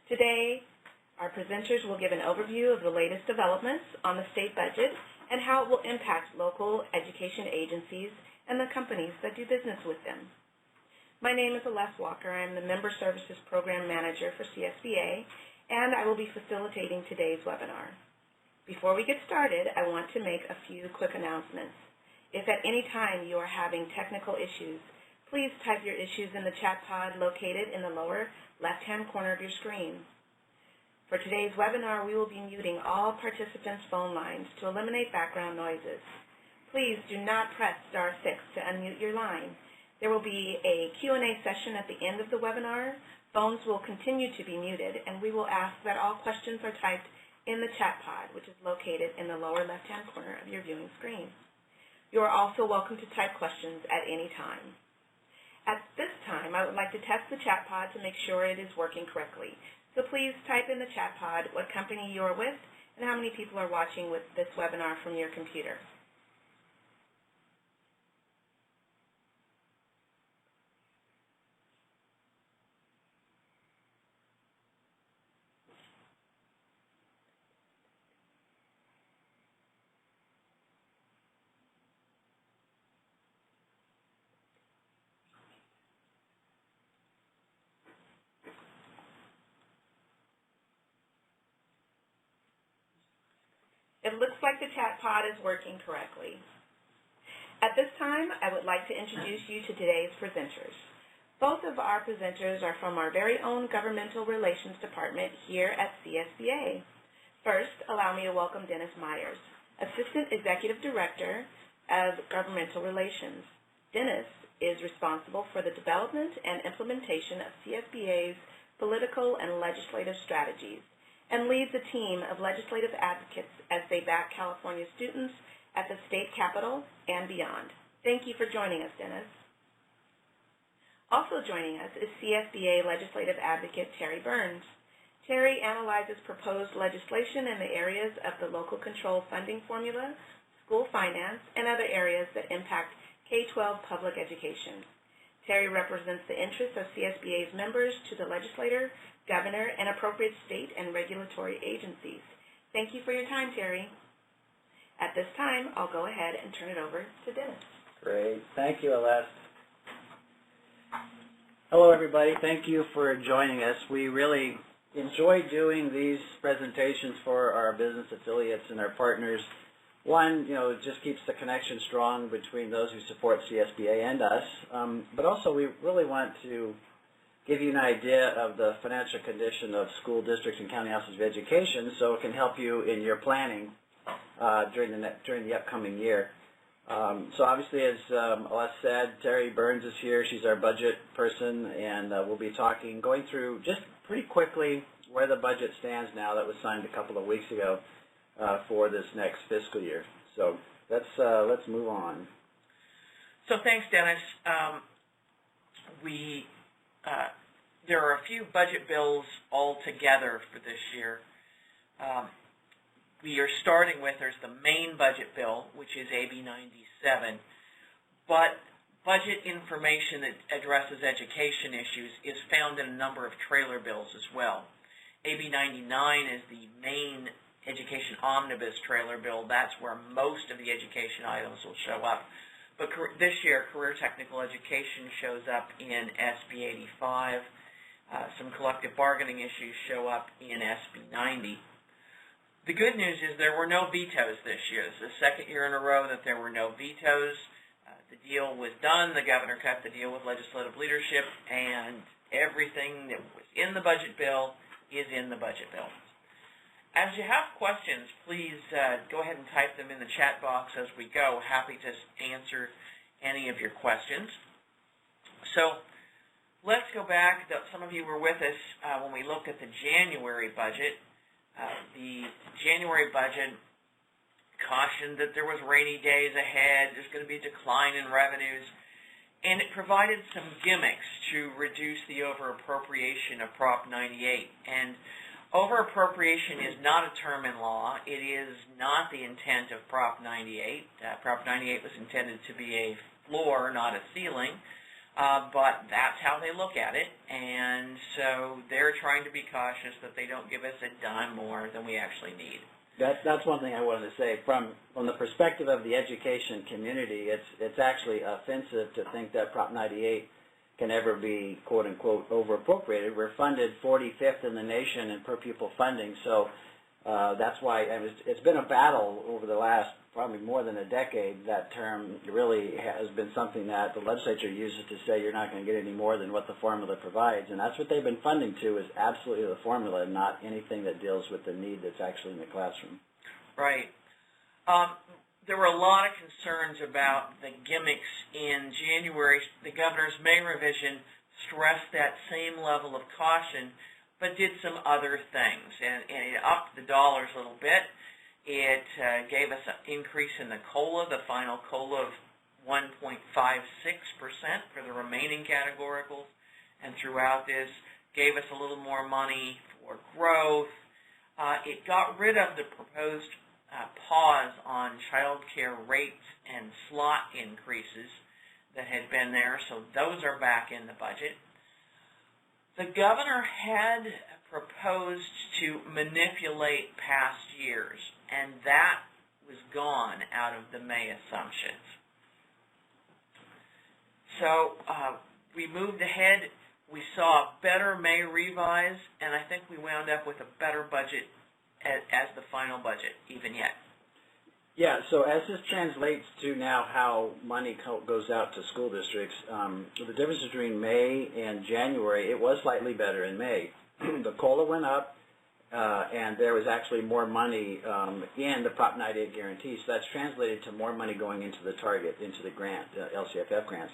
Today, our presenters will give an overview of the latest developments on the state budget and how it will impact local education agencies and the companies that do business with them. My name is Celeste Walker. I am the Member Services Program Manager for CSBA, and I will be facilitating today's webinar. Before we get started, I want to make a few quick announcements. If at any time you are having technical issues, please type your issues in the chat pod located in the lower left-hand corner of your screen. For today's webinar, we will be muting all participants' phone lines to eliminate background noises. Please do not press star 6 to unmute your line. There will be a Q&A session at the end of the webinar. Phones will continue to be muted, and we will ask that all questions are typed in the chat pod, which is located in the lower left-hand corner of your viewing screen. You are also welcome to type questions at any time. At this time, I would like to test the chat pod to make sure it is working correctly. So please type in the chat pod what company you are with and how many people are watching with this webinar from your computer. It looks like the chat pod is working correctly. At this time, I would like to introduce you to today's presenters. Both of our presenters are from our very own Governmental Relations Department here at CSBA. First, allow me to welcome Dennis Meyers, Assistant Executive Director of Governmental Relations. Dennis is responsible for the development and implementation of CSBA's political and legislative strategies, and leads a team of legislative advocates as they back California students at the state capitol and beyond. Thank you for joining us, Dennis. Also joining us is CSBA legislative advocate Teri Burns. Teri analyzes proposed legislation in the areas of the local control funding formula, school finance, and other areas that impact K-12 public education. Teri represents the interests of CSBA's members to the legislator, governor, and appropriate state and regulatory agencies. Thank you for your time, Teri. At this time, I'll go ahead and turn it over to Dennis. Great. Thank you, Celeste. Hello, everybody. Thank you for joining us. We really enjoy doing these presentations for our business affiliates and our partners. One, it just keeps the connection strong between those who support CSBA and us, but also we really want to give you an idea of the financial condition of school districts and county offices of education so it can help you in your planning during the upcoming year. So obviously, as Celeste said, Teri Burns is here. She's our budget person, and we'll be going through just pretty quickly where the budget stands now that was signed a couple of weeks ago for this next fiscal year. So let's move on. So thanks, Dennis. There are a few budget bills altogether for this year. We are starting with, there's the main budget bill, which is AB 97, but budget information that addresses education issues is found in a number of trailer bills as well. AB 99 is the main education omnibus trailer bill. That's where most of the education items will show up. But this year, career technical education shows up in SB 85. Some collective bargaining issues show up in SB 90. The good news is there were no vetoes this year. It's the second year in a row that there were no vetoes. The deal was done. The governor cut the deal with legislative leadership, and everything that was in the budget bill is in the budget bill. As you have questions, please go ahead and type them in the chat box as we go. Happy to answer any of your questions. So let's go back. Some of you were with us when we looked at the January budget. The January budget cautioned that there was rainy days ahead, there's going to be a decline in revenues, and it provided some gimmicks to reduce the over-appropriation of Prop 98. And over-appropriation is not a term in law. It is not the intent of Prop 98. Prop 98 was intended to be a floor, not a ceiling. but that's how they look at it, and so they're trying to be cautious that they don't give us a dime more than we actually need. That's one thing I wanted to say. From the perspective of the education community, it's actually offensive to think that Prop 98 can ever be, quote unquote, over appropriated. We're funded 45th in the nation in per pupil funding, so that's why it's been a battle over the last probably more than a decade. That term really has been something that the legislature uses to say you're not going to get any more than what the formula provides, and that's what they've been funding to, is absolutely the formula, and not anything that deals with the need that's actually in the classroom. Right. There were a lot of concerns about the gimmicks in January. The governor's May revision stressed that same level of caution, but did some other things, and it upped the dollars a little bit. It gave us an increase in the COLA, the final COLA of 1.56% for the remaining categoricals, and throughout this gave us a little more money for growth. It got rid of the proposed pause on child care rates and slot increases that had been there, so those are back in the budget. The governor had proposed to manipulate past years, and that was gone out of the May assumptions. So we moved ahead. We saw a better May revise, and I think we wound up with a better budget as the final budget, even yet. Yeah, so as this translates to now how money goes out to school districts, the difference between May and January, it was slightly better in May. The COLA went up, and there was actually more money in the Prop 98 guarantee, so that's translated to more money going into the target, into the grant, LCFF grants.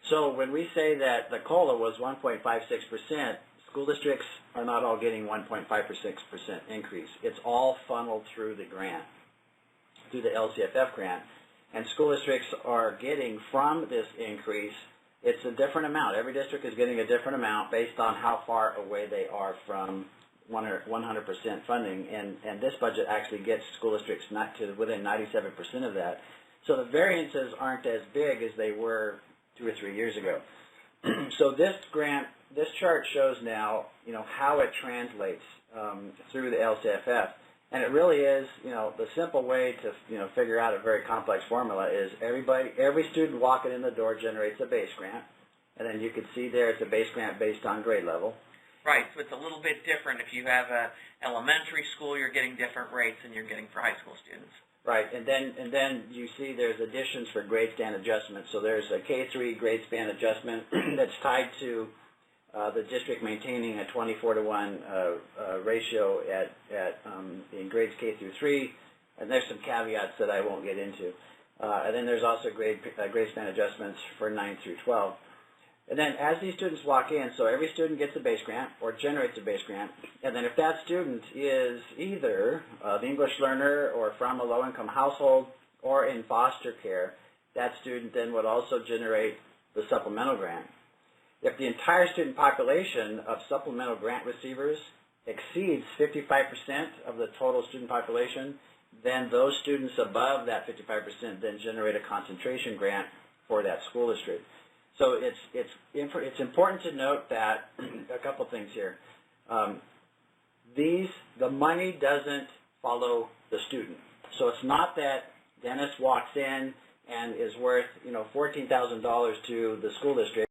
So when we say that the COLA was 1.56%, school districts are not all getting 1.56% increase. It's all funneled through the grant, through the LCFF grant, and school districts are getting from this increase, it's a different amount. Every district is getting a different amount based on how far away they are from 100% funding, and this budget actually gets school districts not to within 97% of that. So the variances aren't as big as they were 2 or 3 years ago. So this grant, this chart shows now, how it translates through the LCFF. And it really is, the simple way to, figure out a very complex formula is every student walking in the door generates a base grant. And then you can see there it's a base grant based on grade level. Right, so it's a little bit different. If you have a elementary school, you're getting different rates than you're getting for high school students. Right, and then you see there's additions for grade span adjustments. So there's a K3 grade span adjustment that's tied to the district maintaining a 24-to-1 ratio in grades K through 3, and there's some caveats that I won't get into. And then there's also grade span adjustments for 9 through 12. And then as these students walk in, so every student gets a base grant or generates a base grant, and then if that student is either an English learner or from a low-income household or in foster care, that student then would also generate the supplemental grant. If the entire student population of supplemental grant receivers exceeds 55% of the total student population, then those students above that 55% then generate a concentration grant for that school district. So it's important to note that a couple things here. The money doesn't follow the student. So it's not that Dennis walks in and is worth $14,000 to the school district.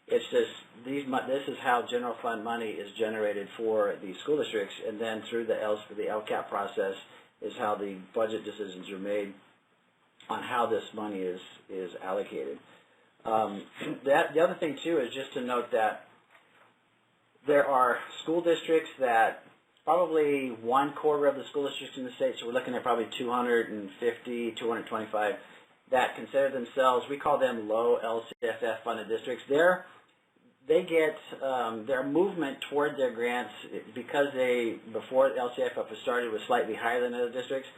It's just this is how general fund money is generated for the school districts, and then through the LCAP process is how the budget decisions are made on how this money is allocated. The other thing too is just to note that there are school districts that probably 1/4 of the school districts in the state, so we're looking at probably 250, 225, that consider themselves, we call them low LCFF funded districts. They get their movement toward their grants because before LCFF was started, was slightly higher than other districts.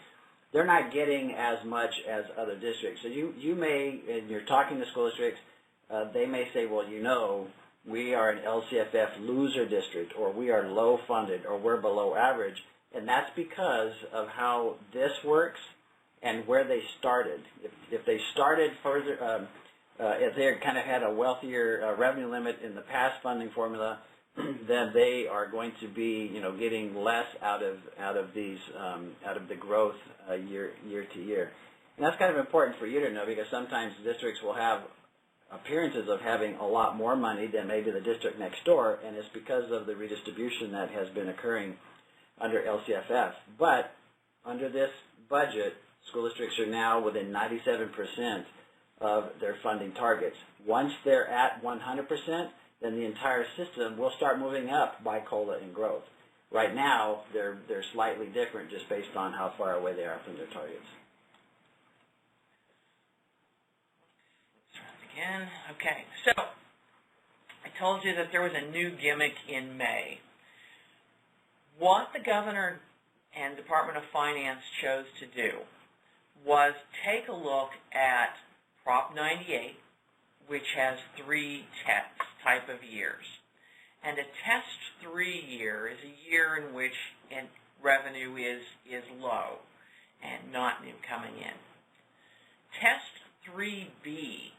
They're not getting as much as other districts. So you may, and you're talking to school districts, they may say, well, we are an LCFF loser district, or we are low funded, or we're below average, and that's because of how this works and where they started. If they started further if they kind of had a wealthier revenue limit in the past funding formula, then they are going to be, getting less out of the growth year to year. And that's kind of important for you to know, because sometimes districts will have appearances of having a lot more money than maybe the district next door, and it's because of the redistribution that has been occurring under LCFF. But under this budget, school districts are now within 97% of their funding targets. Once they're at 100%, then the entire system will start moving up by COLA and growth. Right now, they're slightly different just based on how far away they are from their targets. Again, okay, so I told you that there was a new gimmick in May. What the governor and Department of Finance chose to do was take a look at Prop 98, which has 3 test type of years. And a test 3 year is a year in which revenue is low and not new coming in. Test 3B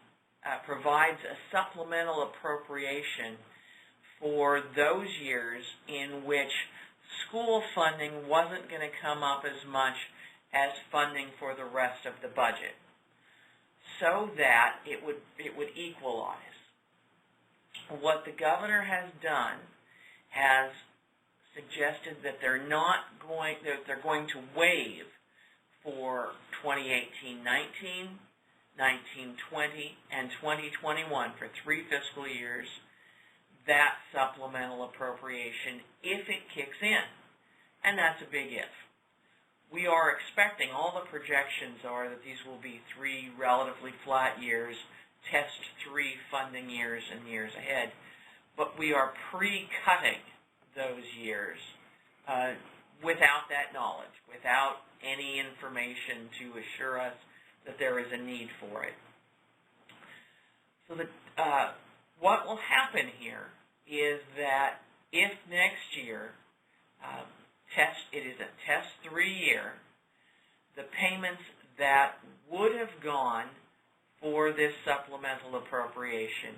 provides a supplemental appropriation for those years in which school funding wasn't going to come up as much as funding for the rest of the budget, so that it would equalize. What the governor has done has suggested that they're going to waive for 2018-19, 19-20, and 2021 for 3 fiscal years that supplemental appropriation if it kicks in, and that's a big if. We are expecting, all the projections are that these will be 3 relatively flat years, test 3 funding years and years ahead, but we are pre-cutting those years without that knowledge, without any information to assure us that there is a need for it. So what will happen here is that if next year it is a test 3 year, the payments that would have gone for this supplemental appropriation,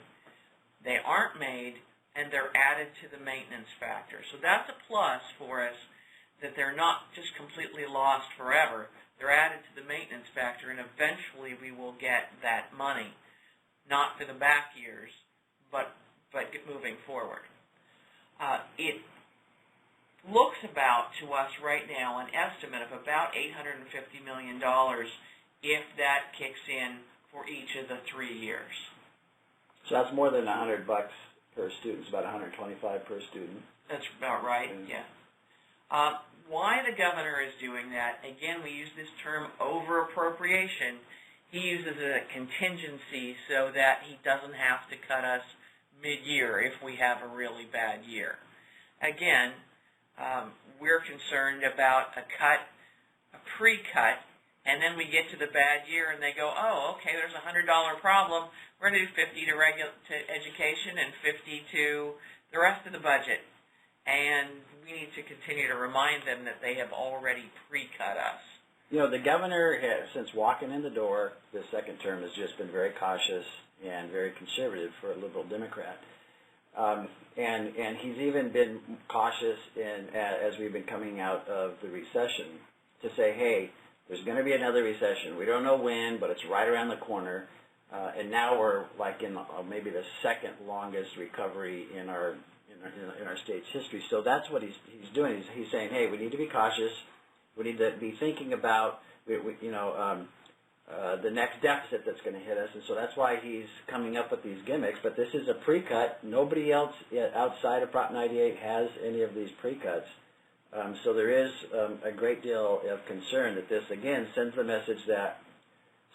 they aren't made, and they're added to the maintenance factor. So that's a plus for us, that they're not just completely lost forever. They're added to the maintenance factor, and eventually we will get that money, not for the back years, but moving forward. It looks about, to us right now, an estimate of about $850 million if that kicks in for each of the 3 years. So that's more than $100 per student. It's about $125 per student. That's about right, yeah. Why the governor is doing that, again, we use this term over-appropriation. He uses a contingency so that he doesn't have to cut us mid-year if we have a really bad year. Again, we're concerned about a pre-cut, and then we get to the bad year and they go, oh, okay, there's a $100 problem. We're going to do 50 to education and 50 to the rest of the budget. And we need to continue to remind them that they have already pre-cut us. You know, the governor has, since walking in the door, the second term has just been very cautious and very conservative for a liberal Democrat. And he's even been cautious as we've been coming out of the recession to say, hey, there's going to be another recession. We don't know when, but it's right around the corner. And now we're like in maybe the second longest recovery in our state's history. So that's what he's doing. He's saying, hey, we need to be cautious. We need to be thinking about the next deficit that's going to hit us, and so that's why he's coming up with these gimmicks. But this is a pre-cut. Nobody else outside of Prop 98 has any of these pre-cuts. So there is a great deal of concern that this, again, sends the message that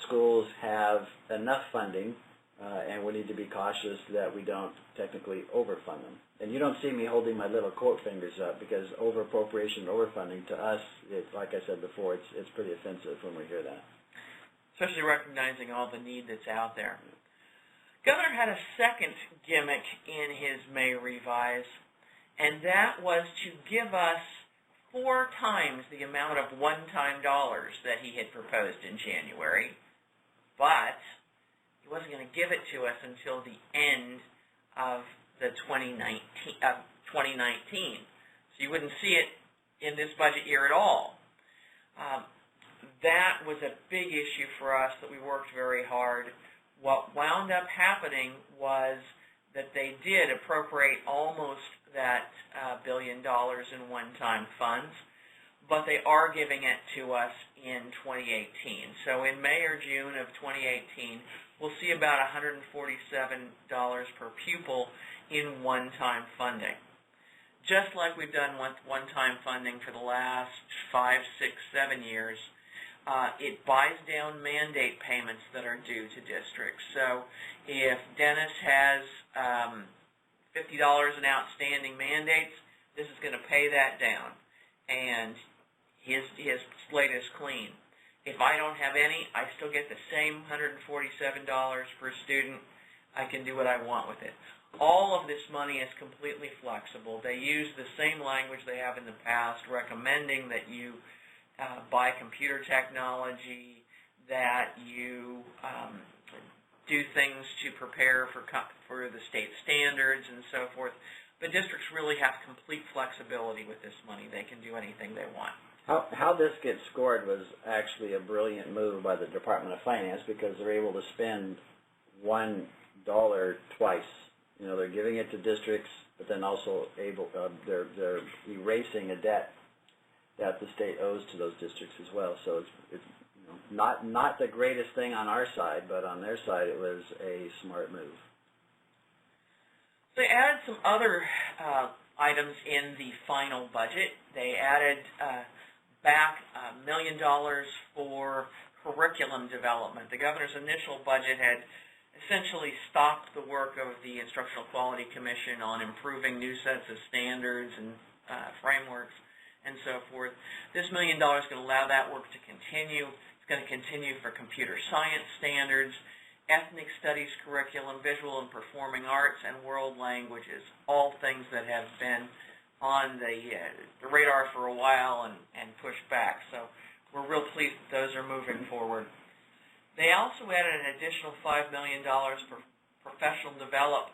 schools have enough funding, and we need to be cautious that we don't technically overfund them. And you don't see me holding my little quote fingers up, because over-appropriation, overfunding, to us, like I said before, it's pretty offensive when we hear that. Especially recognizing all the need that's out there. Governor had a second gimmick in his May revise, and that was to give us 4 times the amount of one-time dollars that he had proposed in January, but he wasn't going to give it to us until the end of the 2019. So you wouldn't see it in this budget year at all. That was a big issue for us that we worked very hard. What wound up happening was that they did appropriate almost that $1 billion in one-time funds, but they are giving it to us in 2018. So in May or June of 2018, we'll see about $147 per pupil in one-time funding. Just like we've done one-time funding for the last 5, 6, 7 years, it buys down mandate payments that are due to districts. So if Dennis has $50 in outstanding mandates, this is going to pay that down, and his slate is clean. If I don't have any, I still get the same $147 per student. I can do what I want with it. All of this money is completely flexible. They use the same language they have in the past, recommending that you buy computer technology, that you do things to prepare for the state standards and so forth. But districts really have complete flexibility with this money. They can do anything they want. How this gets scored was actually a brilliant move by the Department of Finance, because they're able to spend $1 twice. You know, they're giving it to districts, but then also they're erasing a debt that the state owes to those districts as well. So it's you know, not the greatest thing on our side, but on their side it was a smart move. They added some other items in the final budget. They added back $1 million for curriculum development. The governor's initial budget had essentially stopped the work of the Instructional Quality Commission on improving new sets of standards and frameworks and so forth. This $1 million is going to allow that work to continue. It's going to continue for computer science standards, ethnic studies curriculum, visual and performing arts, and world languages, all things that have been on the radar for a while and pushed back. So we're real pleased that those are moving forward. They also added an additional $5 million for professional development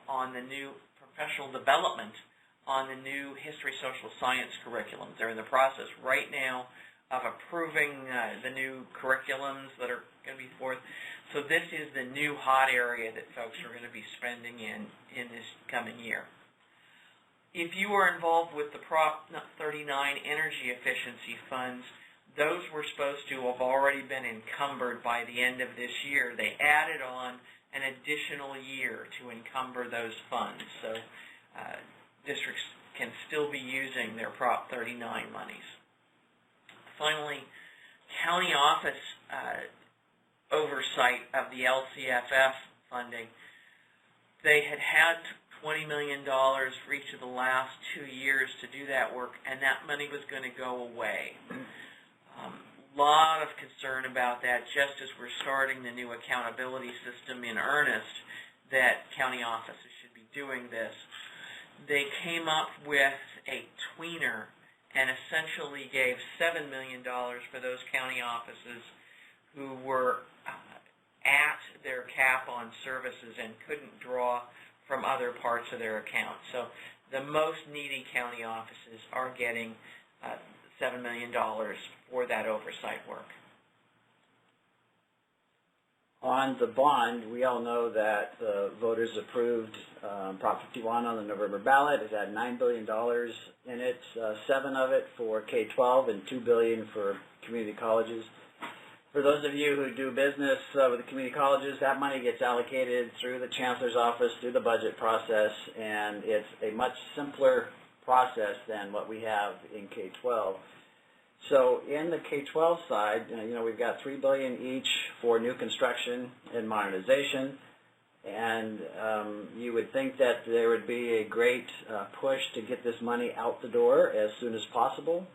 on the new history social science curriculums. They're in the process right now of approving the new curriculums that are going to be forth. So this is the new hot area that folks are going to be spending in this coming year. If you are involved with the Prop 39 energy efficiency funds, those were supposed to have already been encumbered by the end of this year. They added on an additional year to encumber those funds. So districts can still be using their Prop 39 monies. Finally, county office oversight of the LCFF funding. They had $20 million for each of the last 2 years to do that work, and that money was going to go away. Lot of concern about that, just as we're starting the new accountability system in earnest, that county offices should be doing this. They came up with a tweener and essentially gave $7 million for those county offices who were at their cap on services and couldn't draw from other parts of their account. So the most needy county offices are getting $7 million for that oversight work. On the bond, we all know that the voters approved Prop 51 on the November ballot. It had $9 billion in it, 7 of it for K-12 and $2 billion for community colleges. For those of you who do business with the community colleges, that money gets allocated through the chancellor's office, through the budget process, and it's a much simpler process than what we have in K-12. So in the K-12 side, you know, we've got $3 billion each for new construction and modernization, and you would think that there would be a great push to get this money out the door as soon as possible,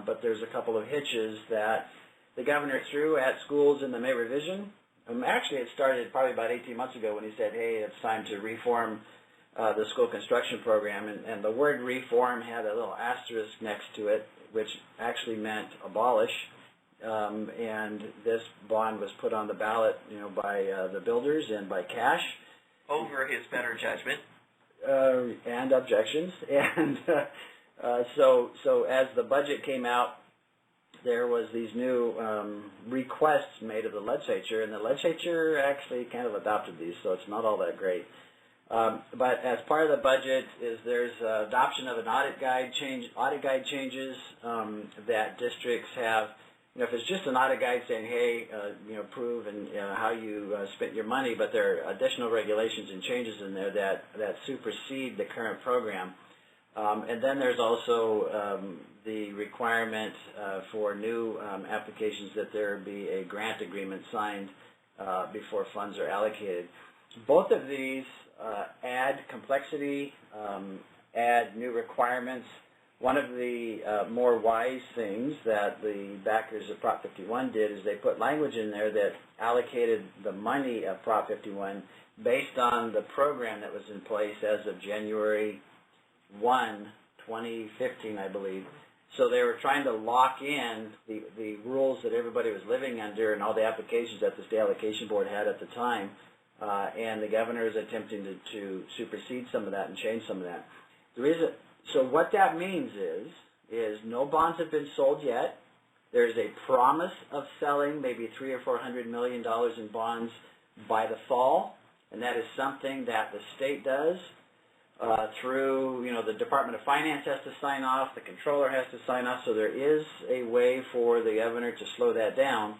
but there's a couple of hitches that the governor threw at schools in the May revision. Actually, it started probably about 18 months ago when he said, hey, it's time to reform the school construction program, and the word reform had a little asterisk next to it, which actually meant abolish, and this bond was put on the ballot, by the builders and by cash. Over his better judgment. And objections. And so as the budget came out, there was these new requests made of the legislature, and the legislature actually kind of adopted these, so it's not all that great. But as part of the budget there's adoption of an audit guide changes that districts have. If it's just an audit guide saying, hey, prove and how you spent your money, but there are additional regulations and changes in there that supersede the current program. And then there's also the requirement for new applications that there be a grant agreement signed before funds are allocated. Both of these add complexity, add new requirements. One of the more wise things that the backers of Prop 51 did is they put language in there that allocated the money of Prop 51 based on the program that was in place as of January 1, 2015, I believe. So they were trying to lock in the rules that everybody was living under and all the applications that the State Allocation Board had at the time, and the governor is attempting to supersede some of that and change some of that. So what that means is no bonds have been sold yet. There's a promise of selling maybe $300 or $400 million in bonds by the fall, and that is something that the state does through, the Department of Finance has to sign off, the controller has to sign off, so there is a way for the governor to slow that down.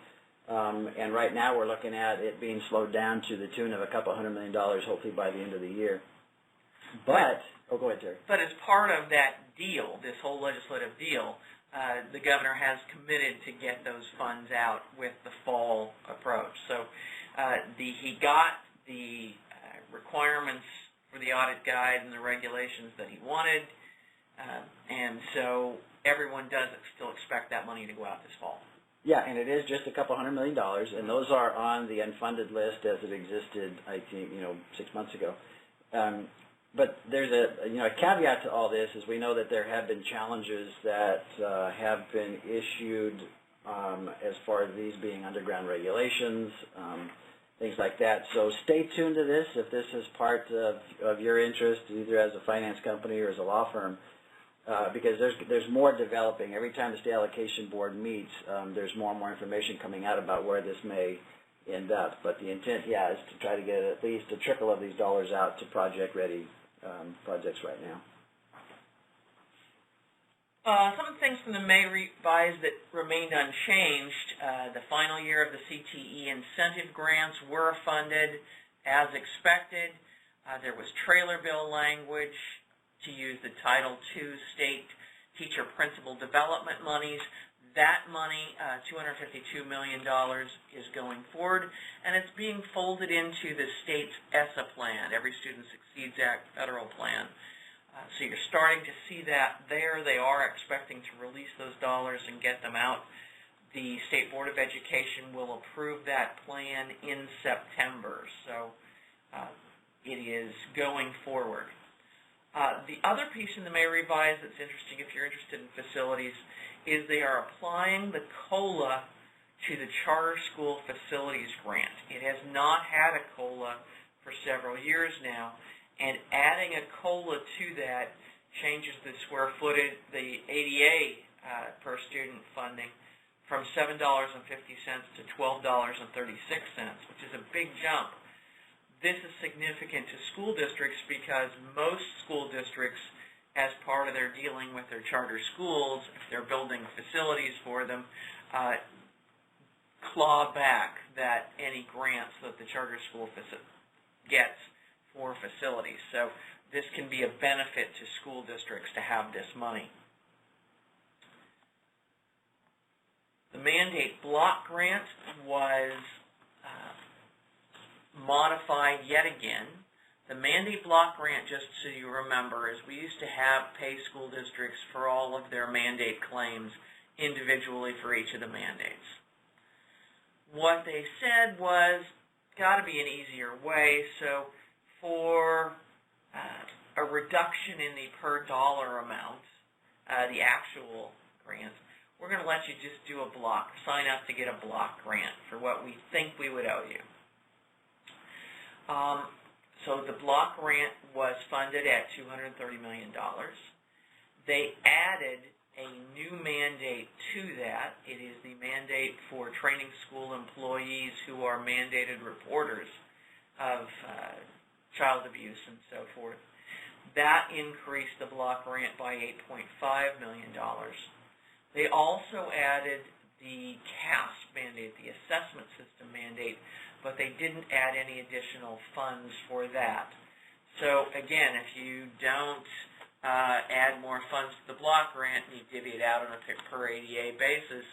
And right now we're looking at it being slowed down to the tune of a couple $100 million, hopefully by the end of the year. But, go ahead, Terry. But as part of that deal, this whole legislative deal, the governor has committed to get those funds out with the fall approach. So he got the requirements for the audit guide and the regulations that he wanted, and so everyone does still expect that money to go out this fall. Yeah, and it is just a couple $100 million, and those are on the unfunded list as it existed, I think, 6 months ago. But there's a caveat to all this is we know that there have been challenges that have been issued as far as these being underground regulations, things like that. So stay tuned to this if this is part of your interest, either as a finance company or as a law firm, because there's more developing. Every time the State Allocation Board meets, there's more and more information coming out about where this may end up. But the intent, is to try to get at least a trickle of these dollars out to project-ready projects right now. Some of the things from the May revise that remained unchanged, the final year of the CTE incentive grants were funded as expected. There was trailer bill language to use the Title II state teacher principal development monies. That money, $252 million, is going forward, and it's being folded into the state's ESSA plan, Every Student Succeeds Act federal plan. So you're starting to see that there. They are expecting to release those dollars and get them out. The State Board of Education will approve that plan in September, so it is going forward. The other piece in the May revise that's interesting, if you're interested in facilities, is they are applying the COLA to the charter school facilities grant. It has not had a COLA for several years now, and adding a COLA to that changes the square footage, the ADA per student funding from $7.50 to $12.36, which is a big jump. This is significant to school districts because most school districts, as part of their dealing with their charter schools, if they're building facilities for them, claw back any grants that the charter school gets for facilities. So this can be a benefit to school districts to have this money. The mandate block grant was modified yet again. The mandate block grant, just so you remember, is we used to have pay school districts for all of their mandate claims individually for each of the mandates. What they said was, got to be an easier way, so for a reduction in the per dollar amount, the actual grants, we're going to let you just do a block, sign up to get a block grant for what we think we would owe you. So the block grant was funded at $230 million. They added a new mandate to that. It is the mandate for training school employees who are mandated reporters of child abuse and so forth. That increased the block grant by $8.5 million. They also added the CAS mandate, the assessment system mandate, but they didn't add any additional funds for that. So again, if you don't add more funds to the block grant and you divvy it out on a per ADA basis,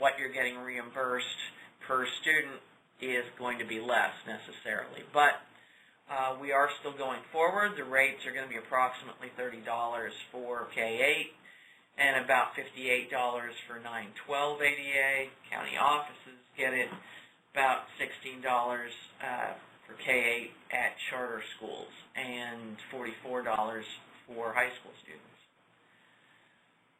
what you're getting reimbursed per student is going to be less necessarily. But we are still going forward. The rates are going to be approximately $30 for K-8 and about $58 for 9-12 ADA. County offices get it about $16 for K-8 at charter schools and $44 for high school students.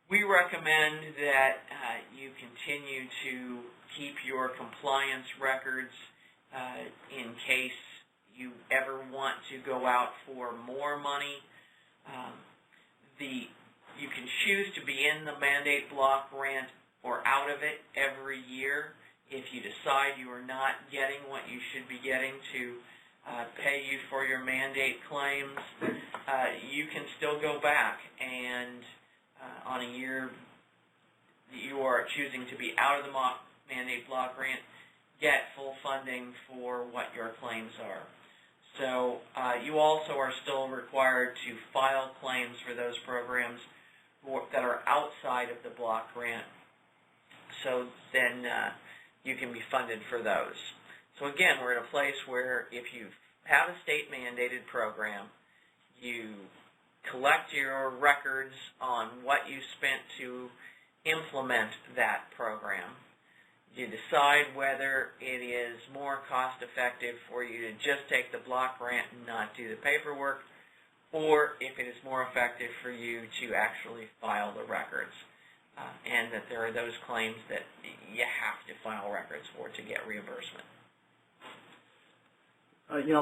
We recommend that you continue to keep your compliance records in case you ever want to go out for more money. You can choose to be in the mandate block grant or out of it every year. If you decide you are not getting what you should be getting to pay you for your mandate claims, you can still go back and on a year you are choosing to be out of the mandate block grant, get full funding for what your claims are. So you also are still required to file claims for those programs that are outside of the block grant, so then you can be funded for those. So again, we're in a place where if you have a state-mandated program, you collect your records on what you spent to implement that program. You decide whether it is more cost-effective for you to just take the block grant and not do the paperwork, or if it is more effective for you to actually file the records, and that there are those claims that you have to file records for to get reimbursement.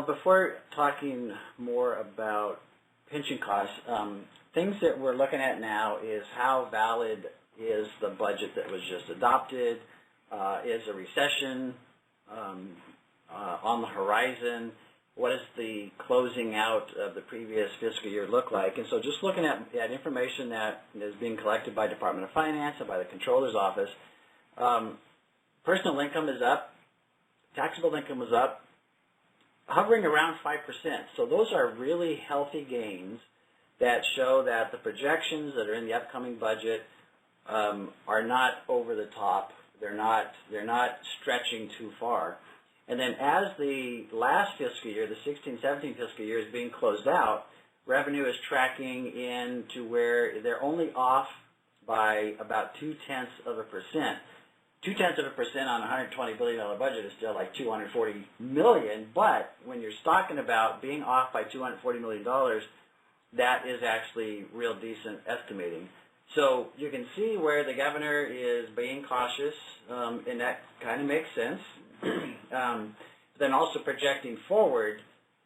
Before talking more about pension costs, things that we're looking at now is how valid is the budget that was just adopted. Is a recession on the horizon? What does the closing out of the previous fiscal year look like? And so just looking at information that is being collected by Department of Finance and by the Controller's Office, personal income is up, taxable income was up, hovering around 5%. So those are really healthy gains that show that the projections that are in the upcoming budget are not over the top. They're not stretching too far. And then as the last fiscal year, the 16-17 fiscal year, is being closed out, revenue is tracking in to where they're only off by about 0.2%. 0.2% on a $120 billion budget is still like $240 million, but when you're talking about being off by $240 million, that is actually real decent estimating. So you can see where the governor is being cautious, and that kind of makes sense. Then also projecting forward,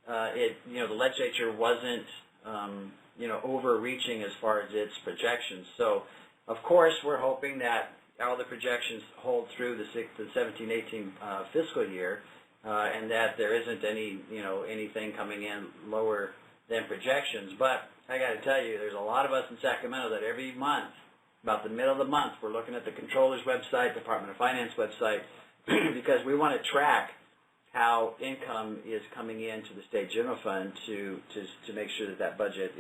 the legislature wasn't, overreaching as far as its projections. So, of course, we're hoping that all the projections hold through the 17-18 fiscal year, and that there isn't anything coming in lower than projections. But I got to tell you, there's a lot of us in Sacramento that every month, about the middle of the month, we're looking at the Controller's website, Department of Finance website, because we want to track how income is coming into the state general fund to make sure that that budget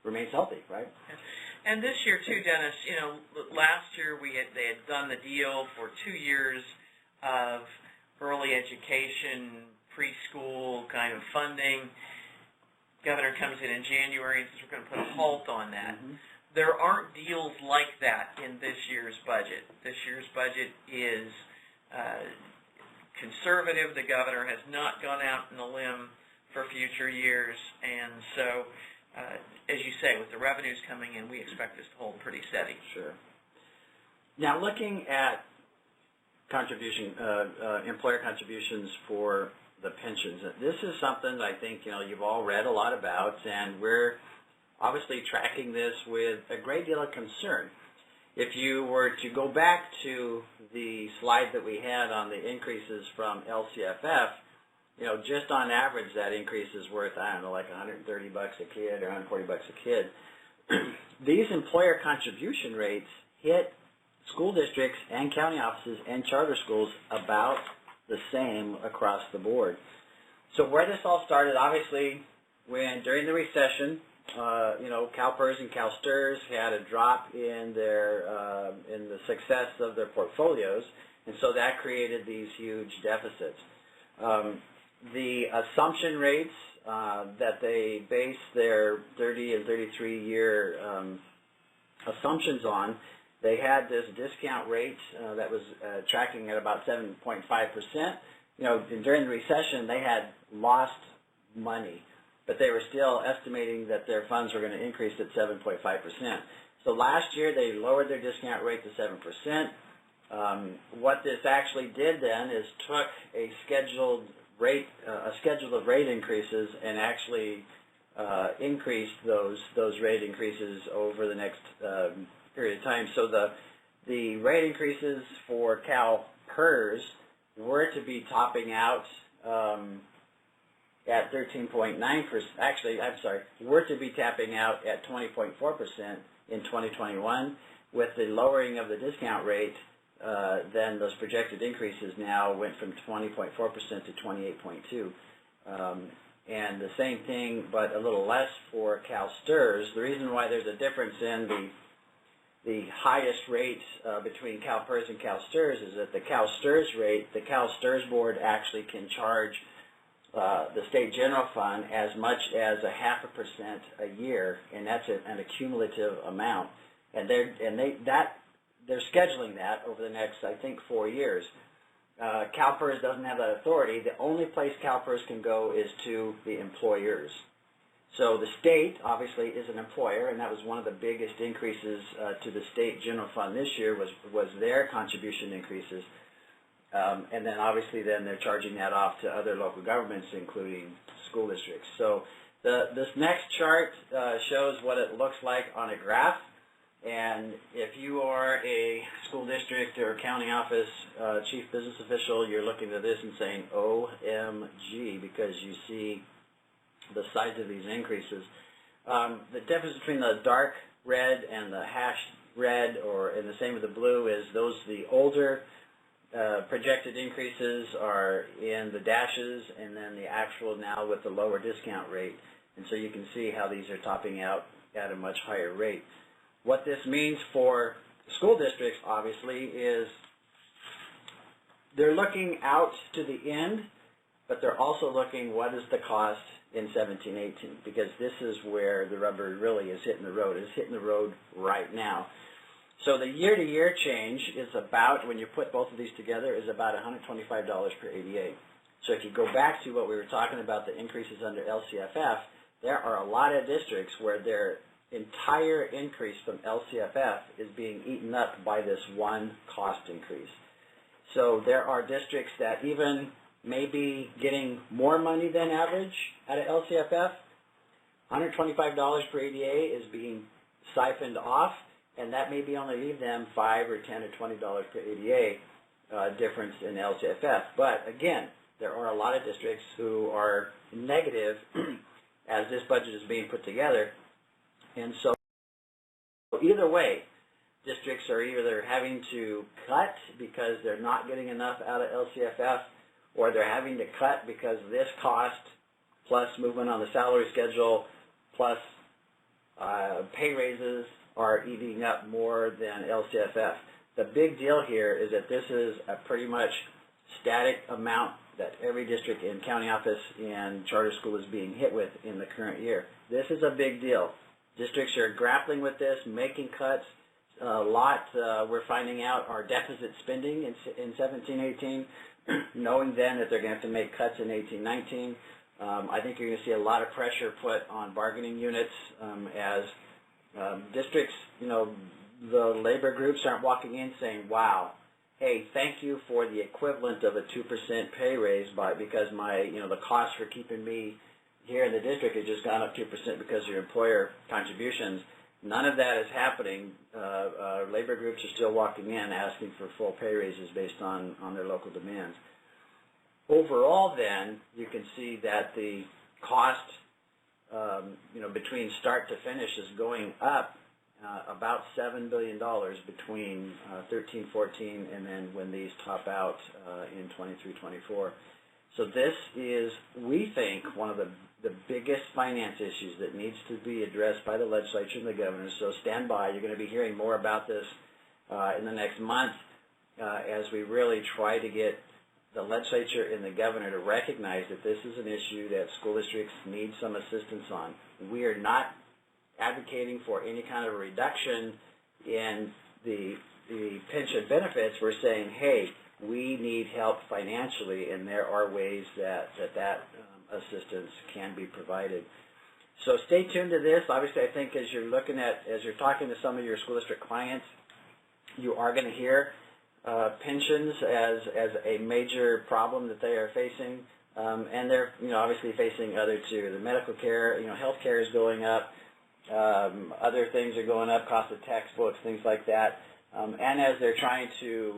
remains healthy, right? And this year too, Dennis, last year they had done the deal for 2 years of early education, preschool kind of funding. Governor comes in January and says we're going to put a halt on that. Mm-hmm. There aren't deals like that in this year's budget. This year's budget is conservative. The governor has not gone out on a limb for future years, and so, as you say, with the revenues coming in, we expect this to hold pretty steady. Sure. Now, looking at employer contributions for the pensions, this is something I think you've all read a lot about, and we're obviously tracking this with a great deal of concern. If you were to go back to the slide that we had on the increases from LCFF, just on average that increase is worth, I don't know, like $130 a kid or $140 a kid. These employer contribution rates hit school districts and county offices and charter schools about the same across the board. So where this all started, obviously, during the recession, CalPERS and CalSTRS had a drop in the success of their portfolios, and so that created these huge deficits. The assumption rates that they base their 30 and 33-year assumptions on, they had this discount rate that was tracking at about 7.5%. During the recession, they had lost money, but they were still estimating that their funds were going to increase at 7.5%. So last year, they lowered their discount rate to 7%. What this actually did then is took a schedule of rate increases and actually increased those rate increases over the next period of time. So the rate increases for CalPERS were to be topping out at 13.9%. Actually, I'm sorry, were to be tapping out at 20.4% in 2021. With the lowering of the discount rate, then those projected increases now went from 20.4% to 28.2%. And the same thing, but a little less for CalSTRS. The reason why there's a difference in the highest rate between CalPERS and CalSTRS is that the CalSTRS rate, the CalSTRS board actually can charge the state general fund as much as 0.5% a year, and that's an accumulative amount. And they're scheduling that over the next, I think, 4 years. CalPERS doesn't have that authority. The only place CalPERS can go is to the employers. So the state, obviously, is an employer, and that was one of the biggest increases to the state general fund this year was their contribution increases. And then, obviously, they're charging that off to other local governments, including school districts. So this next chart shows what it looks like on a graph. And if you are a school district or county office chief business official, you're looking at this and saying, OMG, because you see the size of these increases. The difference between the dark red and the hashed red, and the same with the blue, is the older projected increases are in the dashes, and then the actual now with the lower discount rate. And so you can see how these are topping out at a much higher rate. What this means for school districts, obviously, is they're looking out to the end, but they're also looking what is the cost in 17-18, because this is where the rubber really is hitting the road. It's hitting the road right now. So the year-to-year change is about, when you put both of these together, is about $125 per ADA. So if you go back to what we were talking about, the increases under LCFF, there are a lot of districts where their entire increase from LCFF is being eaten up by this one cost increase. So there are districts that even may be getting more money than average out of LCFF. $125 per ADA is being siphoned off, and that may be only leave them $5 or $10 or $20 per ADA difference in LCFF. But again, there are a lot of districts who are negative as this budget is being put together. And so either way, districts are either having to cut because they're not getting enough out of LCFF, or they're having to cut because this cost plus movement on the salary schedule plus pay raises are eating up more than LCFF. The big deal here is that this is a pretty much static amount that every district and county office and charter school is being hit with in the current year. This is a big deal. Districts are grappling with this, making cuts. A lot we're finding out are deficit spending in 17-18, knowing then that they're going to have to make cuts in 18-19. I think you're going to see a lot of pressure put on bargaining units as districts, the labor groups aren't walking in saying, wow, hey, thank you for the equivalent of a 2% pay raise because the cost for keeping me here in the district has just gone up 2% because of your employer contributions. None of that is happening. Labor groups are still walking in asking for full pay raises based on their local demands. Overall, then, you can see that the cost, between start to finish is going up about $7 billion between 13-14 and then when these top out in 23-24. So this is, we think, one of the biggest finance issues that needs to be addressed by the legislature and the governor. So stand by. You're going to be hearing more about this in the next month as we really try to get the legislature and the governor to recognize that this is an issue that school districts need some assistance on. We are not advocating for any kind of a reduction in the pension benefits. We're saying, hey, we need help financially, and there are ways that assistance can be provided. So stay tuned to this. Obviously, I think as you're talking to some of your school district clients, you are going to hear pensions as a major problem that they are facing, and they're obviously facing other too. The medical care, health care is going up. Other things are going up, cost of textbooks, things like that. And as they're trying to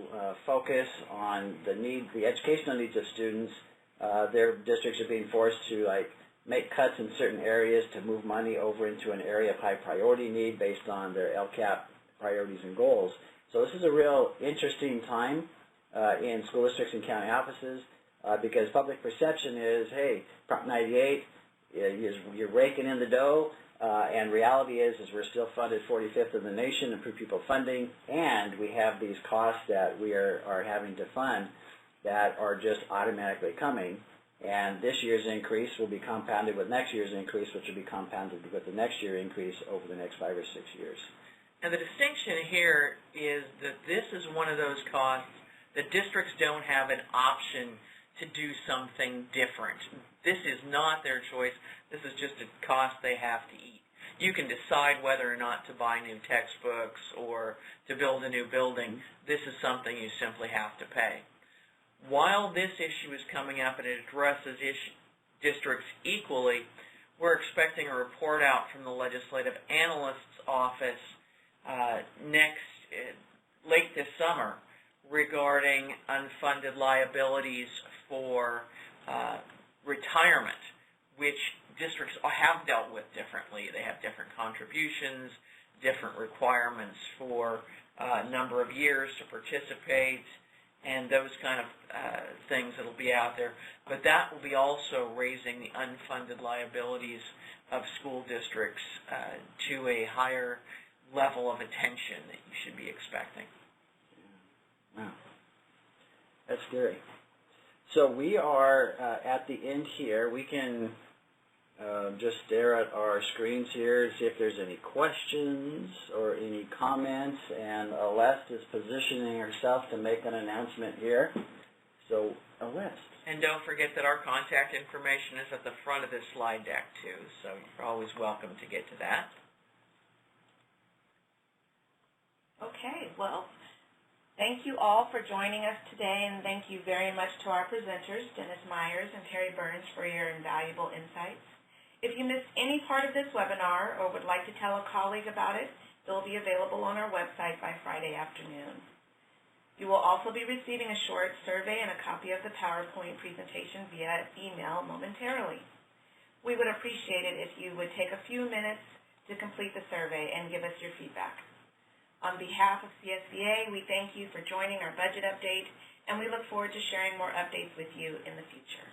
focus on the educational needs of students, their districts are being forced to make cuts in certain areas to move money over into an area of high priority need based on their LCAP priorities and goals. So this is a real interesting time in school districts and county offices because public perception is, hey, Prop 98, you're raking in the dough. And reality is we're still funded 45th in the nation in per-pupil funding, and we have these costs that we are having to fund that are just automatically coming. And this year's increase will be compounded with next year's increase, which will be compounded with the next year increase over the next 5 or 6 years. And the distinction here is that this is one of those costs that districts don't have an option to do something different. This is not their choice. This is just a cost they have to eat. You can decide whether or not to buy new textbooks or to build a new building. This is something you simply have to pay. While this issue is coming up and it addresses districts equally, we're expecting a report out from the Legislative Analyst's Office late this summer regarding unfunded liabilities for retirement, which districts have dealt with differently. They have different contributions, different requirements for number of years to participate, and those kind of things that will be out there. But that will be also raising the unfunded liabilities of school districts to a higher level of attention that you should be expecting. Wow. That's scary. So we are at the end here. We can just stare at our screens here and see if there's any questions or any comments. And Aleste is positioning herself to make an announcement here. So, Aleste. And don't forget that our contact information is at the front of this slide deck, too. So you're always welcome to get to that. Okay, well, thank you all for joining us today, and thank you very much to our presenters, Dennis Meyers and Teri Burns, for your invaluable insights. If you missed any part of this webinar or would like to tell a colleague about it, it will be available on our website by Friday afternoon. You will also be receiving a short survey and a copy of the PowerPoint presentation via email momentarily. We would appreciate it if you would take a few minutes to complete the survey and give us your feedback. On behalf of CSBA, we thank you for joining our budget update, and we look forward to sharing more updates with you in the future.